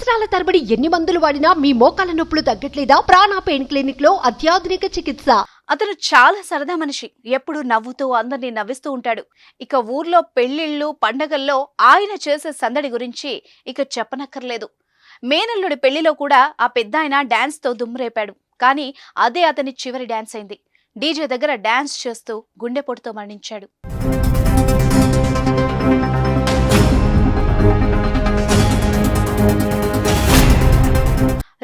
సంవత్సరాల తరబడి ఎన్ని మందులు వాడినా మీ మోకాల నొప్పులు తగ్గట్లేదా? ప్రాణ పెయిన్ క్లినిక్ లో అత్యాధునిక చికిత్స. అతను చాలా సరదా మనిషి. ఎప్పుడు నవ్వుతూ అందరినీ నవ్విస్తూ ఉంటాడు. ఇక ఊర్లో పెళ్లిళ్ళు పండగల్లో ఆయన చేసే సందడి గురించి ఇక చెప్పనక్కర్లేదు. మేనల్లుడి పెళ్లిలో కూడా ఆ పెద్దాయన డాన్స్ తో దుమ్మురేపాడు. కానీ అదే అతని చివరి డాన్స్ అయింది. డీజే దగ్గర డాన్స్ చేస్తూ గుండెపోటుతో మరణించాడు.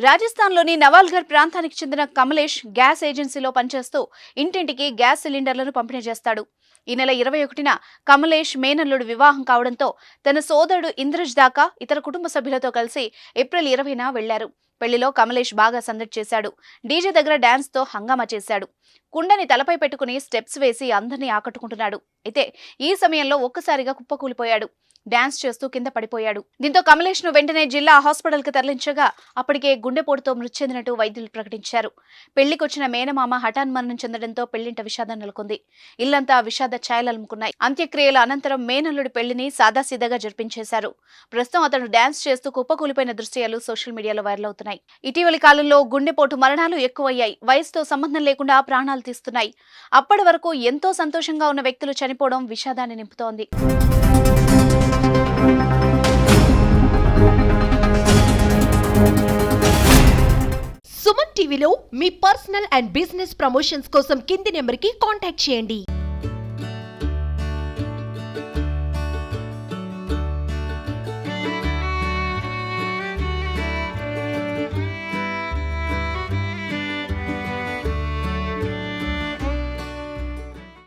రాజస్థాన్లోని నవాల్ఘర్ ప్రాంతానికి చెందిన కమలేష్ గ్యాస్ ఏజెన్సీలో పనిచేస్తూ ఇంటింటికి గ్యాస్ సిలిండర్లను పంపిణీ చేస్తాడు. ఈ నెల 21న కమలేష్ మేనల్లుడు వివాహం కావడంతో తన సోదరుడు ఇంద్రజ్ దాకా ఇతర కుటుంబ సభ్యులతో కలిసి ఏప్రిల్ 20న వెళ్లారు. పెళ్లిలో కమలేష్ బాగా సందడి చేశాడు. డీజే దగ్గర డాన్స్ తో హంగామా చేశాడు. కుండని తలపై పెట్టుకుని స్టెప్స్ వేసి అందరినీ ఆకట్టుకుంటున్నాడు. అయితే ఈ సమయంలో ఒక్కసారిగా కుప్పకూలిపోయాడు. డాన్స్ చేస్తూ కింద పడిపోయాడు. దీంతో కమలేష్ ను వెంటనే జిల్లా హాస్పిటల్ కి తరలించగా అప్పటికే గుండెపోటుతో మృతి చెందినట్టు వైద్యులు ప్రకటించారు. పెళ్లికొచ్చిన మేనమామ హఠాన్మరణం చెందడంతో పెళ్లింట విషాదం నెలకొంది. ఇల్లంతా విషాద ఛాయలముకున్నాయి. అంత్యక్రియల అనంతరం మేనల్లుడి పెళ్లిని సాదాసీదాగా జరిపించేశారు. ప్రస్తుతం అతను డాన్స్ చేస్తూ కుప్పకూలిపోయిన దృశ్యాలు సోషల్ మీడియాలో వైరల్ అవుతున్నాయి. ఇటీవలి కాలంలో గుండెపోటు మరణాలు ఎక్కువయ్యాయి. వయసుతో సంబంధం లేకుండా ప్రాణాలు తీస్తున్నాయి. అప్పటి వరకు ఎంతో సంతోషంగా ఉన్న వ్యక్తులు చనిపోవడం విషాదాన్ని నింపుతోంది. సుమన్ టీవీలో మీ పర్సనల్ అండ్ బిజినెస్ ప్రమోషన్స్ కోసం కింది నెంబర్కి కాంటాక్ట్ చేయండి.